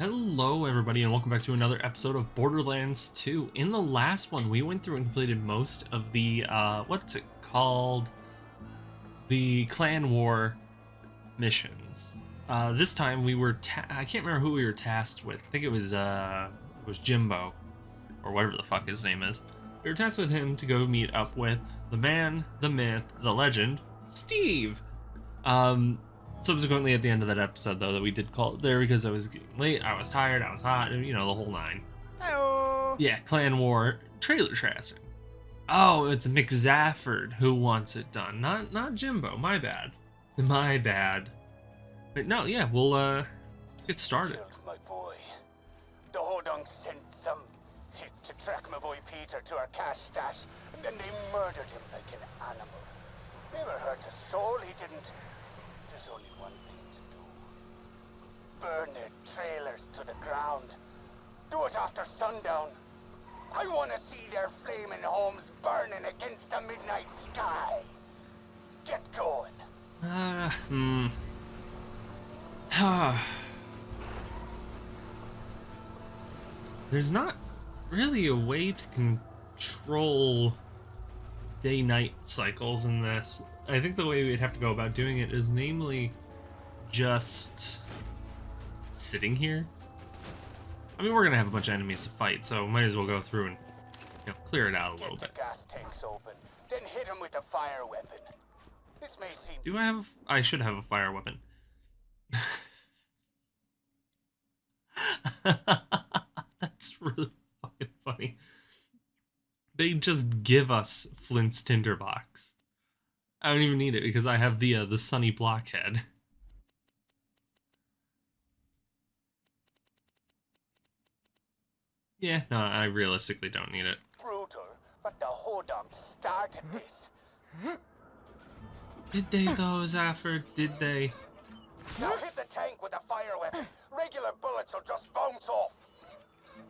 Hello everybody and welcome back to another episode of Borderlands 2. In the last one, we went through and completed most of the, what's it called? The clan war missions. This time we were, I can't remember who we were tasked with. I think it was Jimbo, or whatever the fuck his name is. We were tasked with him to go meet up with the man, the myth, the legend, Steve. Subsequently, at the end of that episode, though, that we did call it there because I was getting late, I was tired, I was hot, you know, the whole nine. Hello. Yeah, clan war trailer trashing. Oh, it's Mick Zaford who wants it done, not Jimbo. My bad. My bad. But no, yeah, we'll get started. Killed my boy. The Hodunks sent some hit to track my boy Peter to our cash stash, and then they murdered him like an animal. Never hurt a soul, he didn't. There's only one thing to do. Burn their trailers to the ground. Do it after sundown. I want to see their flaming homes burning against the midnight sky. Get going. There's not really a way to control day-night cycles in this. I think the way we'd have to go about doing it is namely just sitting here. I mean, we're gonna have a bunch of enemies to fight, so might as well go through and clear it out a little bit. Get the gas tanks open, then hit him with the fire weapon. This may seem... Do I have... I should have a fire weapon. That's really fucking funny. They just give us Flint's tinderbox. I don't even need it because I have the sunny blockhead. Yeah, no, I realistically don't need it. Brutal, but the Hodunks started this. Did they though, Zaford? Did they? Now hit the tank with a fire weapon. Regular bullets will just bounce off.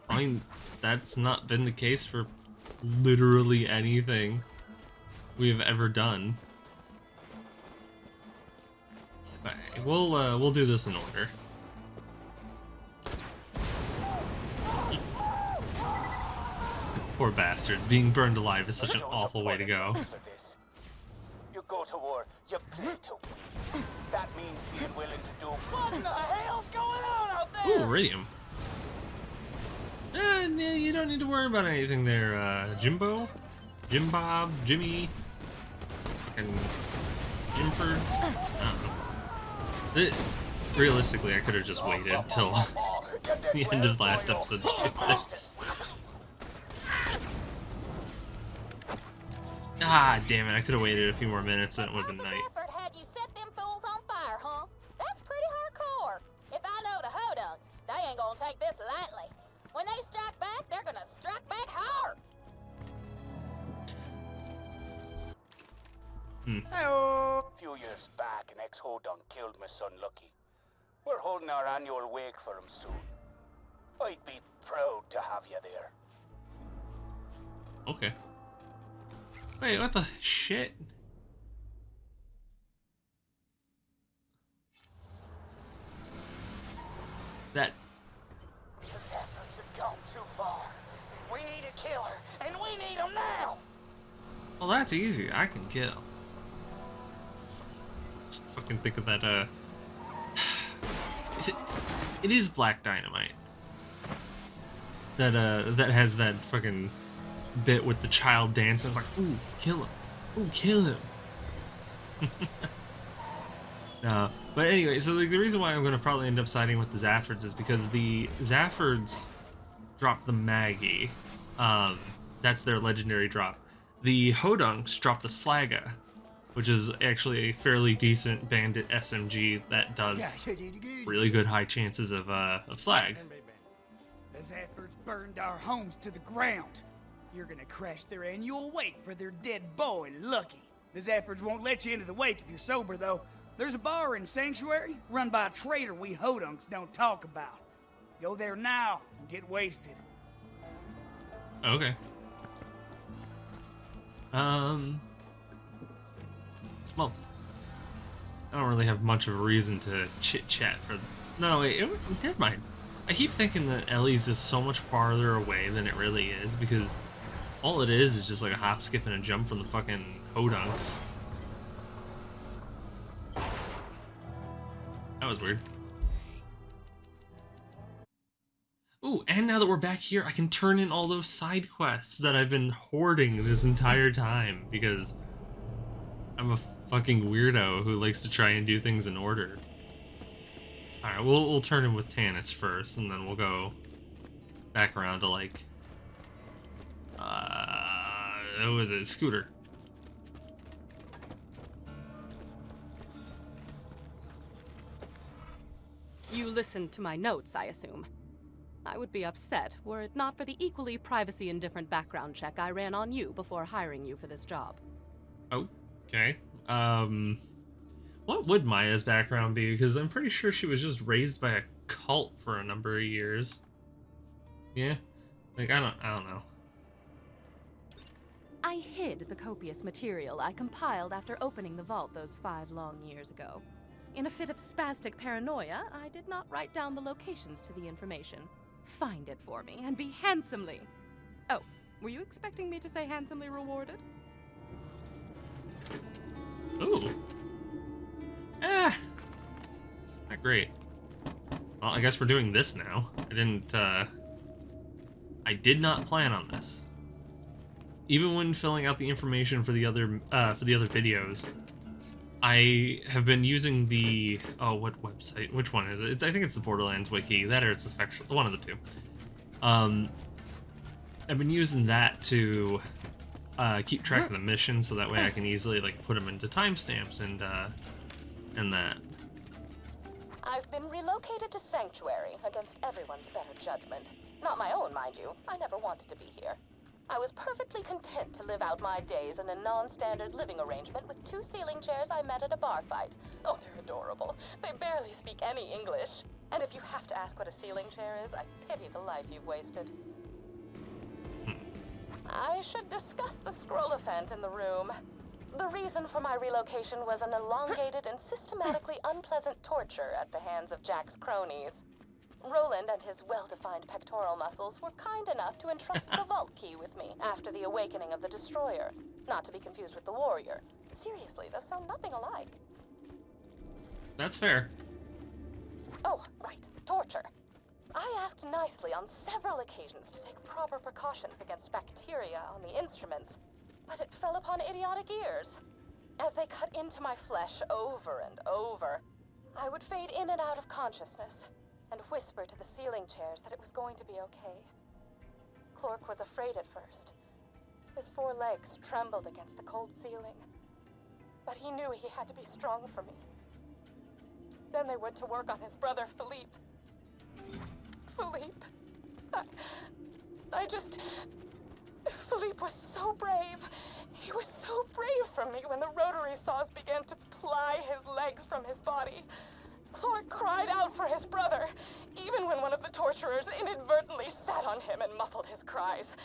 I mean, that's not been the case for literally anything we have ever done. Okay, we'll do this in order. Poor bastards. Being burned alive is such an awful way to go. You go to war, you play to win. That means being willing to do what the hell's going on out there? Ooh, iridium. Yeah, you don't need to worry about anything there, Jimbo, Jim Bob, Jimmy, fucking Jimford. I don't know. Realistically, I could have just waited till the end of the last episode to do this. Ah, damn it! I could have waited a few more minutes, and it would have been nice. Effort had you set them fools on fire, huh? That's pretty hardcore. If I know the Hodunks, they ain't gonna take this lightly. When they strike back, they're gonna strike back hard. A few years back, an ex-Hodunk killed my son Lucky. We're holding our annual wake for him soon. I'd be proud to have you there. Okay. Wait, what the shit? That... The Zafords have gone too far. We need a killer, and we need him now! Well, that's easy. I can kill. Just fucking think of that, It is black dynamite. That, that has that fucking bit with the child dancing. It's like, ooh, kill him. Ooh, kill him. No. But anyway, so the reason why I'm going to probably end up siding with the Zafords is because the Zafords dropped the Maggie. That's their legendary drop. The Hodunks dropped the Slagga, which is actually a fairly decent bandit SMG that does really good high chances of slag. The Zafords burned our homes to the ground. You're gonna crash their annual wake for their dead boy, Lucky. The Zafords won't let you into the wake if you're sober, though. There's a bar in Sanctuary run by a traitor we Hodunks don't talk about. Go there now and get wasted. Okay. Well, I don't really have much of a reason to chit-chat for... No, wait, never mind. I keep thinking that Ellie's is so much farther away than it really is, because all it is just like a hop, skip, and a jump from the fucking Hodunks. That was weird. Ooh, and now that we're back here, I can turn in all those side quests that I've been hoarding this entire time, because I'm a fucking weirdo who likes to try and do things in order. Alright, we'll turn in with Tannis first, and then we'll go back around to, like, what was it? Scooter. You listened to my notes, I assume. I would be upset were it not for the equally privacy-indifferent background check I ran on you before hiring you for this job. Okay. What would Maya's background be? Because I'm pretty sure she was just raised by a cult for a number of years. Yeah? Like, I don't know. I hid the copious material I compiled after opening the vault those 5 long years ago. In a fit of spastic paranoia, I did not write down the locations to the information. Find it for me and be handsomely... Oh, were you expecting me to say handsomely rewarded? Ooh. Not great. Well, I guess we're doing this now. I did not plan on this. Even when filling out the information for the other videos, I have been using the... Oh, what website? Which one is it? I think it's the Borderlands wiki. That or it's the Factual... One of the two. I've been using that to keep track of the missions, so that way I can easily, like, put them into timestamps and that. I've been relocated to Sanctuary against everyone's better judgment. Not my own, mind you. I never wanted to be here. I was perfectly content to live out my days in a non-standard living arrangement with 2 ceiling chairs I met at a bar fight. Oh, they're adorable. They barely speak any English. And if you have to ask what a ceiling chair is, I pity the life you've wasted. I should discuss the scroll-ophant in the room. The reason for my relocation was an elongated and systematically unpleasant torture at the hands of Jack's cronies. Roland and his well-defined pectoral muscles were kind enough to entrust the vault key with me after the awakening of the Destroyer. Not to be confused with the Warrior. Seriously, those sound nothing alike. That's fair. Oh, right. Torture. I asked nicely on several occasions to take proper precautions against bacteria on the instruments, but it fell upon idiotic ears. As they cut into my flesh over and over, I would fade in and out of consciousness and whisper to the ceiling chairs that it was going to be okay. Clork was afraid at first. His 4 legs trembled against the cold ceiling, but he knew he had to be strong for me. Then they went to work on his brother, Philippe. Philippe. Philippe was so brave. He was so brave for me when the rotary saws began to ply his legs from his body. Clork cried out for his brother, even when one of the torturers inadvertently sat on him and muffled his cries.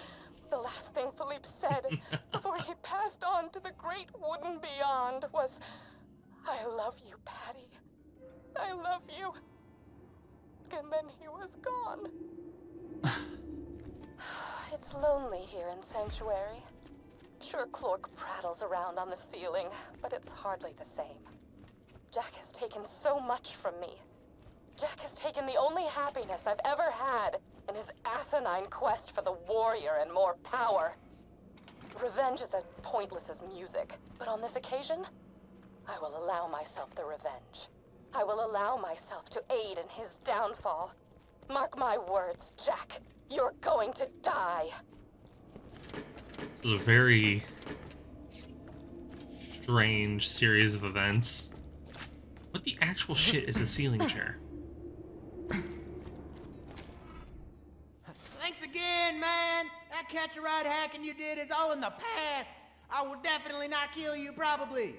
The last thing Philippe said before he passed on to the great wooden beyond was, "I love you, Patty. I love you." And then he was gone. It's lonely here in Sanctuary. Sure, Clork prattles around on the ceiling, but it's hardly the same. Jack has taken so much from me. Jack has taken the only happiness I've ever had in his asinine quest for the warrior and more power. Revenge is as pointless as music, but on this occasion, I will allow myself the revenge. I will allow myself to aid in his downfall. Mark my words, Jack. You're going to die. It was a very strange series of events. What the actual shit is a ceiling chair? Thanks again, man. That catch-a-ride hacking you did is all in the past. I will definitely not kill you, probably.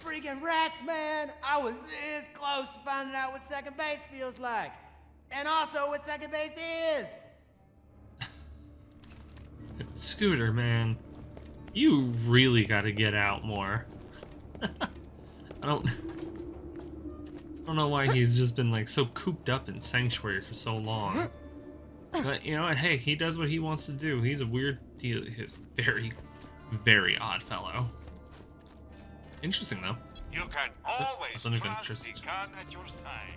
Freaking rats, man. I was this close to finding out what second base feels like. And also what second base is. Scooter, man. You really gotta get out more. I don't don't know why he's just been like so cooped up in Sanctuary for so long. But you know what? Hey, he does what he wants to do. He's a he's a very, very odd fellow. Interesting though. You can always Nothing of trust interest. the gun at your side.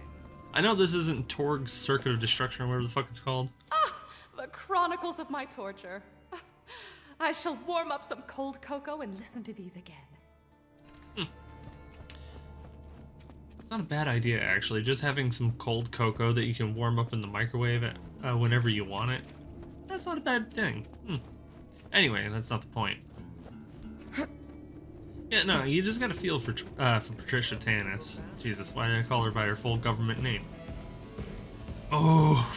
I know this isn't Torg's Circuit of Destruction or whatever the fuck it's called. Ah, the chronicles of my torture. I shall warm up some cold cocoa and listen to these again. It's not a bad idea, actually. Just having some cold cocoa that you can warm up in the microwave at, whenever you want it. That's not a bad thing. Anyway, that's not the point. Yeah, no, you just gotta feel for Patricia Tanis. Jesus, why did I call her by her full government name? Oh.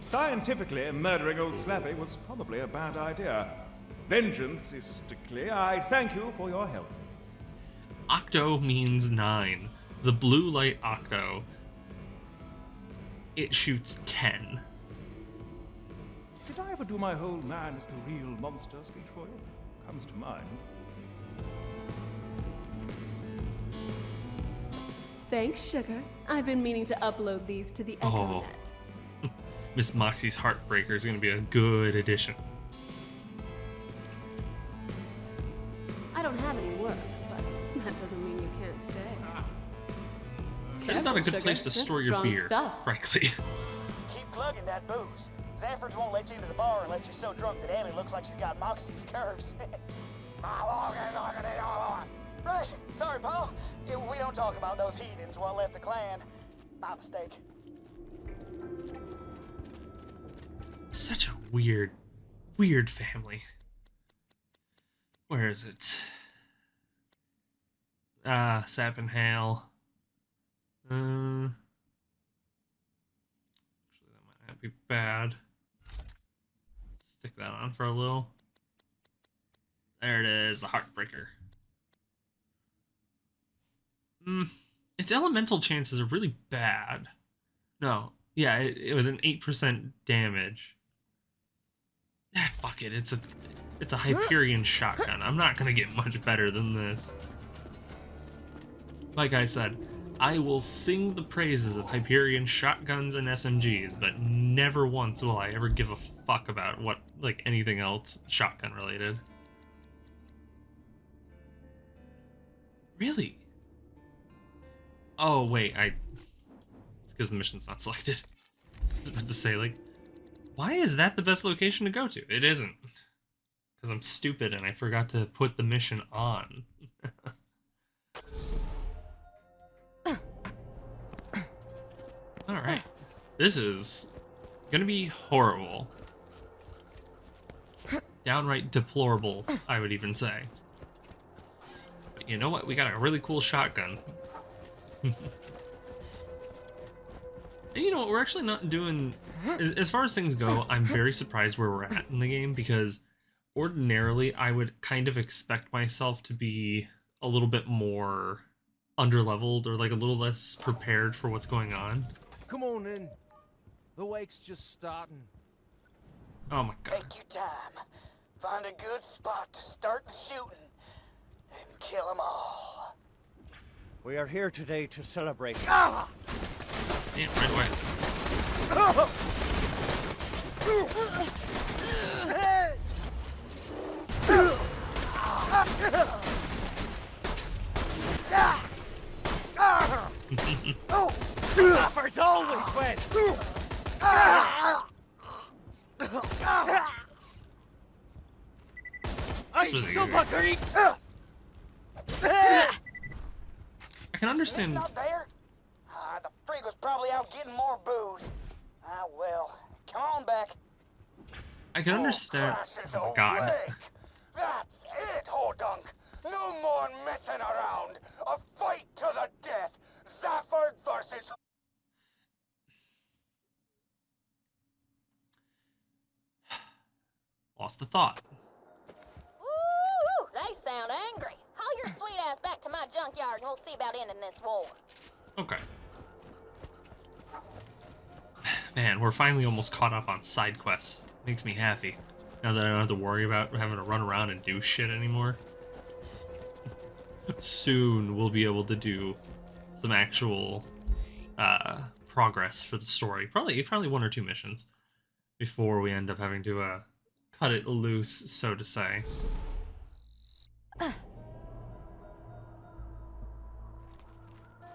Scientifically, murdering old Slappy was probably a bad idea. Vengeance-istically, I thank you for your help. Octo means 9. The blue light octo. It shoots 10. Did I ever do my whole man is the real monster speech for you? Comes to mind. Thanks, Sugar. I've been meaning to upload these to the Oh. Echonet. Miss Moxie's Heartbreaker is going to be a good addition. I don't have any work, but that doesn't mean you can't stay. It's not a good Careful, place to Sugar. store That's your strong beer, stuff. frankly. Keep plugging that booze. Zafords won't let you into the bar unless you're so drunk that Ellie looks like she's got Moxie's curves. Right. Sorry, Paul. Yeah, we don't talk about those heathens what left the clan. My mistake. Such a weird, weird family. Where is it? Sap and Hale. Actually, that might not be bad. Stick that on for a little. There it is, the Heartbreaker. Its elemental chances are really bad. No, yeah, it with an 8% damage. Ah, fuck it. It's a Hyperion shotgun. I'm not gonna get much better than this. Like I said, I will sing the praises of Hyperion shotguns and SMGs, but never once will I ever give a fuck about what, like, anything else shotgun related. Really? Oh wait, it's because the mission's not selected. I was about to say, like, why is that the best location to go to? It isn't. Because I'm stupid and I forgot to put the mission on. Alright. This is gonna be horrible. Downright deplorable, I would even say. But you know what? We got a really cool shotgun. And you know what? We're actually not doing... As far as things go, I'm very surprised where we're at in the game, because ordinarily I would kind of expect myself to be a little bit more underleveled or like a little less prepared for what's going on. Come on in. The wake's just starting. Oh my god. Take your time. Find a good spot to start the shooting and kill them all. We are here today to celebrate. Damn, right away. Zafords always win. This was easy. I can understand. He's not there? The freak was probably out getting more booze. Ah, well. Come on back. I can understand. Crashes Oh my god. awake. That's it, Hodunk. No more messing around. A fight to the death. Zaford versus... Lost the thought. Ooh, they sound angry. Haul your sweet ass back to my junkyard and we'll see about ending this war. Okay. Man, we're finally almost caught up on side quests. Makes me happy. Now that I don't have to worry about having to run around and do shit anymore. soon we'll be able to do some actual progress for the story. Probably 1 or 2 missions before we end up having to cut it loose, so to say. All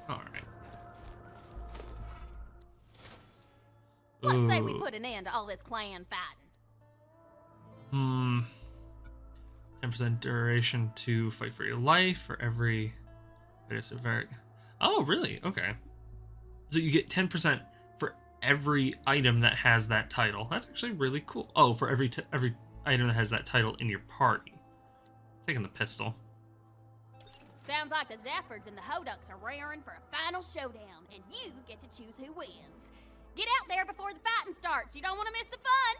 right. Let's say we put an end to all this clan fighting. 10% duration to fight for your life for every. Oh, really? Okay. So you get 10% for every item that has that title. That's actually really cool. Oh, for every item that has that title in your party. Taking the pistol. Sounds like the Zafords and the Hodunks are raring for a final showdown, and you get to choose who wins. Get out there before the fighting starts. You don't want to miss the fun.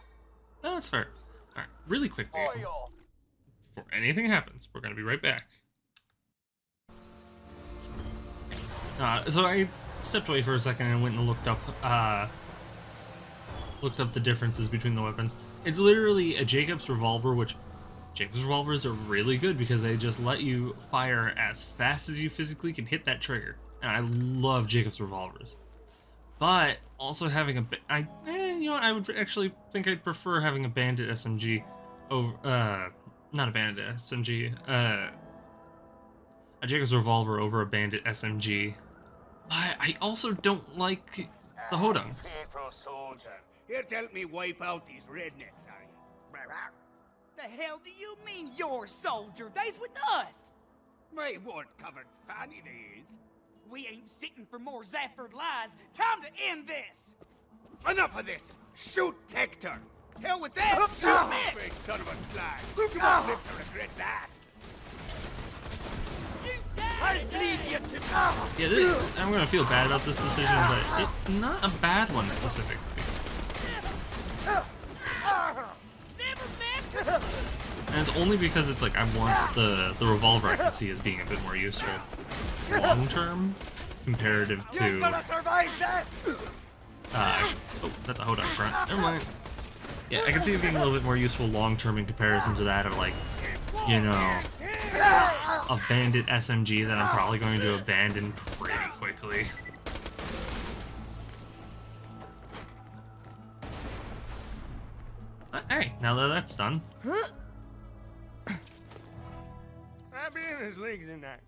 Oh, that's fair. All right, really quickly. Before anything happens, we're gonna be right back. So I stepped away for a second and went and looked up the differences between the weapons. It's literally a Jacob's revolver, which Jacob's revolvers are really good because they just let you fire as fast as you physically can hit that trigger. And I love Jacob's revolvers. But also having I would actually think I'd prefer having a Bandit SMG over not a Bandit SMG, a Jacob's revolver over a Bandit SMG. But I also don't like the Hodunks. Faithful soldier. Here to help me wipe out these rednecks, are you? The hell do you mean, your soldier? They's with us! My word-covered fanny they is. We ain't sitting for more Zaford lies. Time to end this! Enough of this! Shoot Hector! Hell with that! Shoot me! Big son of a slag! Look at live to regret that! I'll bleed you to Yeah, I'm gonna feel bad about this decision, but it's not a bad one specifically. And it's only because it's like I want the revolver I can see as being a bit more useful long term comparative to gonna survive that! oh, that's a Hodunk front. Never mind. Yeah, I can see it being a little bit more useful long term in comparison to that of like, you know, a Bandit SMG that I'm probably going to abandon pretty quickly. Hey, now that that's done. I've been in his legs in that.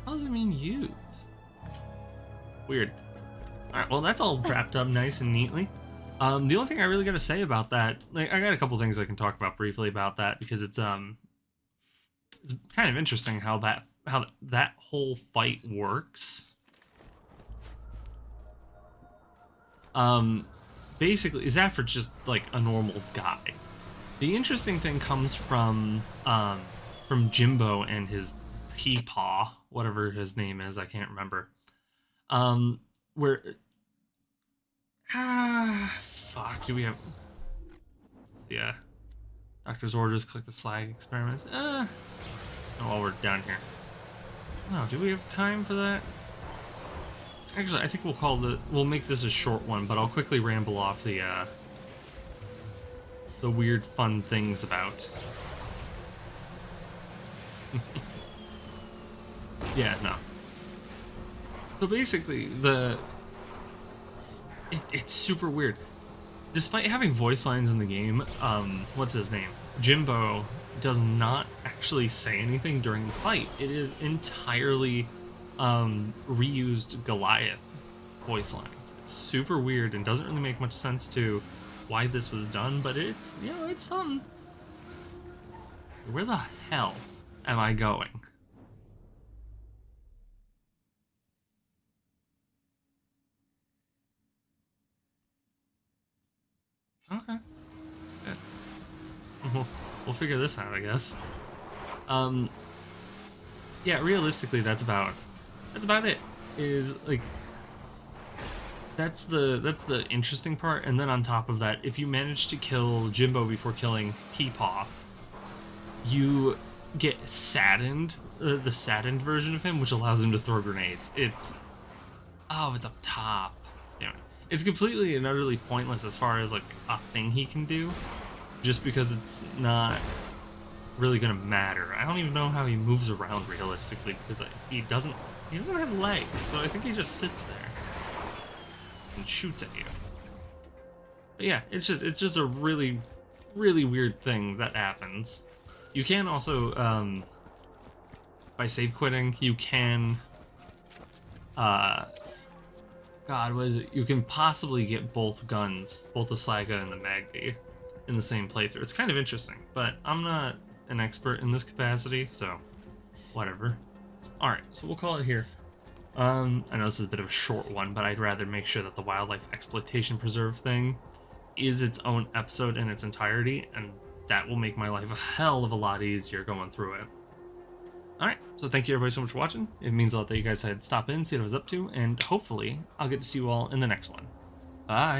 How does it mean use? Weird. Alright, well that's all wrapped up nice and neatly. The only thing I really gotta say about that, like I got a couple things I can talk about briefly about that because it's kind of interesting how that whole fight works. Basically, Zafords just like a normal guy. The interesting thing comes from Jimbo and his Peepaw, whatever his name is, I can't remember. Where fuck, do we have? Yeah, doctor's orders. Click the slag experiments. While we're down here. No, do we have time for that? Actually, I think we'll make this a short one, but I'll quickly ramble off the weird fun things about. Yeah, no. So basically, it's super weird. Despite having voice lines in the game, what's his name? Jimbo does not actually say anything during the fight. It is entirely reused Goliath voice lines. It's super weird and doesn't really make much sense to why this was done, but it's, you know, it's something. Where the hell am I going? Okay. Good. We'll figure this out, I guess. Yeah, realistically, that's about it. Is like that's the interesting part, and then on top of that, if you manage to kill Jimbo before killing Peepaw, you get saddened, the saddened version of him, which allows him to throw grenades. It's up top. Anyway, it's completely and utterly pointless as far as like a thing he can do. just because it's not really gonna matter. I don't even know how he moves around realistically, because he doesn't have legs, so I think he just sits there and shoots at you. But yeah, it's just a really weird thing that happens. You can also by save quitting, you can God, what is it? You can possibly get both guns, both the Sliga and the Magdi, in the same playthrough. It's kind of interesting, but I'm not an expert in this capacity, so whatever. Alright, so we'll call it here. I know this is a bit of a short one, but I'd rather make sure that the Wildlife Exploitation Preserve thing is its own episode in its entirety, and that will make my life a hell of a lot easier going through it. Alright, so thank you everybody so much for watching. It means a lot that you guys had stopped in, see what I was up to, and hopefully I'll get to see you all in the next one. Bye!